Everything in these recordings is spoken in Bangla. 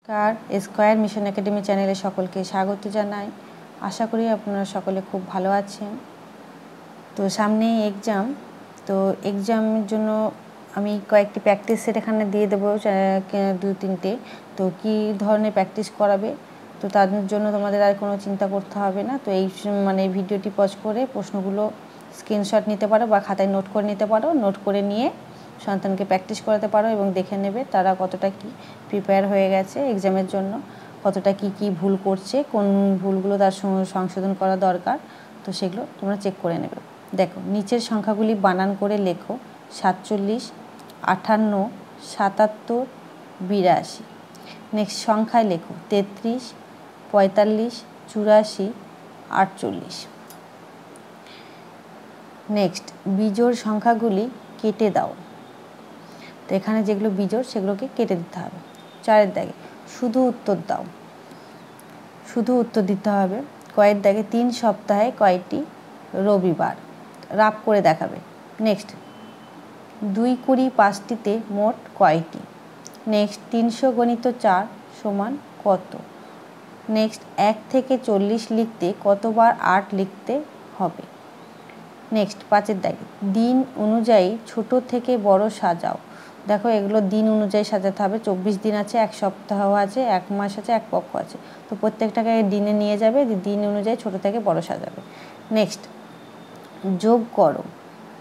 কার স্কয়ার মিশন একাডেমি চ্যানেলে সকলকে স্বাগত জানাই। আশা করি আপনারা সকলে খুব ভালো আছেন। তো সামনে এক্সাম, তো এক্সামের জন্য আমি কয়েকটি প্র্যাকটিস সেট এখানে দিয়ে দেবো, 2-3টে। তো কী ধরনের প্র্যাকটিস করাবে, তো তার জন্য তোমাদের আর কোনো চিন্তা করতে হবে না। তো এই ভিডিওটি পজ করে প্রশ্নগুলো স্ক্রিনশট নিতে পারো বা খাতায় নোট করে নিতে পারো। নোট করে নিয়ে সন্তানকে প্র্যাকটিস করাতে পারো এবং দেখে নেবে তারা কতটা কি প্রিপেয়ার হয়ে গেছে এক্সামের জন্য, কতটা কি ভুল করছে, কোন ভুলগুলো তার সংশোধন করা দরকার। তো সেগুলো তোমরা চেক করে নেবে। দেখো, নিচের সংখ্যাগুলি বানান করে লেখো। 47, 58, 77, 82। নেক্সট সংখ্যায় লেখো 33, 45, 84, 48। নেক্সট বিজোড় সংখ্যাগুলি কেটে দাও। তো এখানে যেগুলো বিজোড় সেগুলোকে কেটে দিতে হবে। 4-এর দাগে শুধু উত্তর দাও, শুধু উত্তর দিতে হবে। কয়ের দাগে 3 সপ্তাহে কয়টি রবিবার, রাফ করে দেখাবে। নেক্সট 2 20 5টিতে মোট কয়টি। নেক্সট 300 গণিত 4 সমান কত। নেক্সট 1 থেকে 40 লিখতে কতবার 8 লিখতে হবে। নেক্সট 5-এর দাগে দিন অনুযায়ী ছোট থেকে বড় সাজাও। দেখো, এগুলো দিন অনুযায়ী সাজাতে হবে। 24 দিন আছে, 1 সপ্তাহ আছে, 1 মাস আছে, 1 পক্ষ আছে। তো প্রত্যেকটাকে দিনে নিয়ে যাবে, দিন অনুযায়ী ছোট থেকে বড় সাজাবে। নেক্সট যোগ করো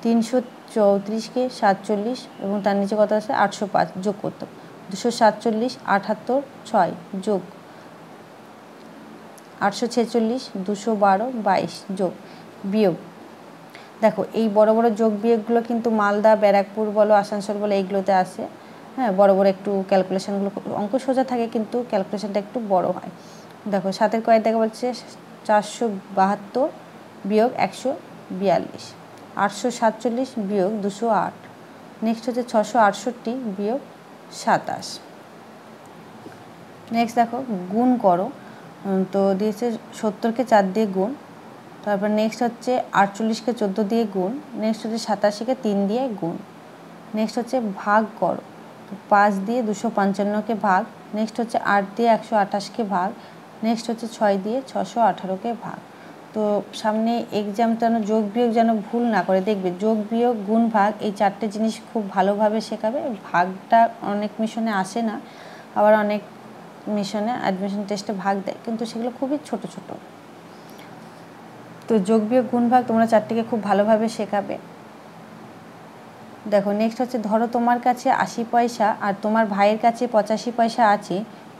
334কে 47 এবং তার নিচে কত আছে 805 যোগ করতে হবে। 247, 78, 6 যোগ 846, 212, 22 যোগ বিয়োগ। দেখো, এই বড় বড় যোগ বিয়োগগুলো কিন্তু মালদা, ব্যারাকপুর বলো, আসানসোল বলো, এইগুলোতে আসে। হ্যাঁ, বড় বড় একটু ক্যালকুলেশনগুলো, অঙ্ক সোজা থাকে কিন্তু ক্যালকুলেশনটা একটু বড় হয়। দেখো, 7-এর কয়েক দেখা বলছে 472 বিয়োগ 142, 847 বিয়োগ 208। নেক্সট হচ্ছে 668 বিয়োগ 27। নেক্সট দেখো, গুণ করো। তো দিয়েছে 70কে 4 দিয়ে গুণ। তারপর নেক্সট হচ্ছে 48কে 14 দিয়ে গুণ। নেক্সট হচ্ছে 87কে 3 দিয়ে গুণ। নেক্সট হচ্ছে ভাগ করো। 5 দিয়ে 255কে ভাগ। নেক্সট হচ্ছে 8 দিয়ে 128কে ভাগ। নেক্সট হচ্ছে 6 দিয়ে 618কে ভাগ। তো সামনে এক্সামটা যেন যোগ বিয়োগ যেন ভুল না করে দেখবে। যোগ বিয়োগ গুণ ভাগ এই 4টে জিনিস খুব ভালোভাবে শেখাবে। ভাগটা অনেক মিশনে আসে না, আবার অনেক মিশনে অ্যাডমিশন টেস্টে ভাগ দেয়, কিন্তু সেগুলো খুবই ছোট ছোট। তো যোগ বিয়োগ গুণ ভাগ তোমরা 4টিকে খুব ভালোভাবে শেখাবে। দেখো, নেক্সট হচ্ছে ধরো তোমার কাছে 80 পয়সা আর তোমার ভাইয়ের কাছে 85 পয়সা আছে।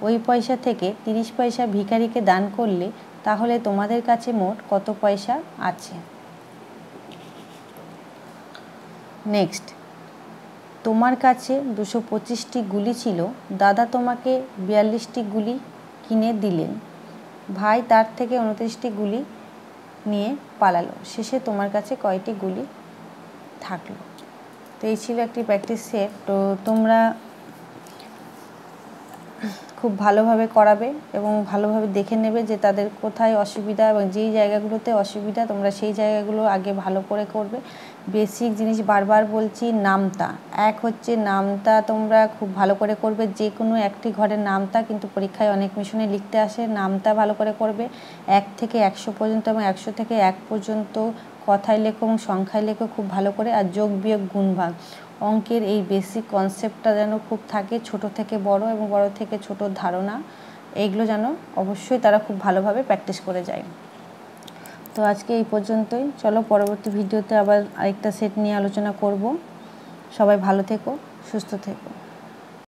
ওই পয়সা থেকে 30 পয়সা ভিখারিকে দান করলে তাহলে তোমাদের কাছে মোট কত পয়সা আছে। নেক্সট, তোমার কাছে 225টি গুলি ছিল, দাদা তোমাকে 42টি গুলি কিনে দিলেন। ভাই তার থেকে 29টি গুলি নিয়ে পালালো, শেষে তোমার কাছে কয়টি গুলি থাকলো। তো এই ছিল একটি প্র্যাকটিস সেট। তো তোমরা খুব ভালোভাবে করাবে এবং ভালোভাবে দেখে নেবে যে তাদের কোথায় অসুবিধা, এবং যেই জায়গাগুলোতে অসুবিধা তোমরা সেই জায়গাগুলো আগে ভালো করে করবে। বেসিক জিনিস বারবার বলছি, নামতা। এক হচ্ছে নামতা, তোমরা খুব ভালো করে করবে। যে কোনো একটি ঘরের নামতা কিন্তু পরীক্ষায় অনেক মিশনে লিখতে আসে। নামতা ভালো করে করবে। 1 থেকে 100 পর্যন্ত এবং 100 থেকে 1 পর্যন্ত কথায় লেখো এবং সংখ্যায় লেখো খুব ভালো করে। আর যোগ বিয়োগ গুণ ভাগ অঙ্কের এই বেসিক কনসেপ্টটা যেন খুব থাকে, ছোট থেকে বড় এবং বড় থেকে ছোট ধারণা, এইগুলো যেন অবশ্যই তারা খুব ভালোভাবে প্র্যাকটিস করে যায়। তো আজকে এই পর্যন্তই। চলো পরবর্তী ভিডিওতে আবার আরেকটা সেট নিয়ে আলোচনা করব। সবাই ভালো থেকো, সুস্থ থেকো।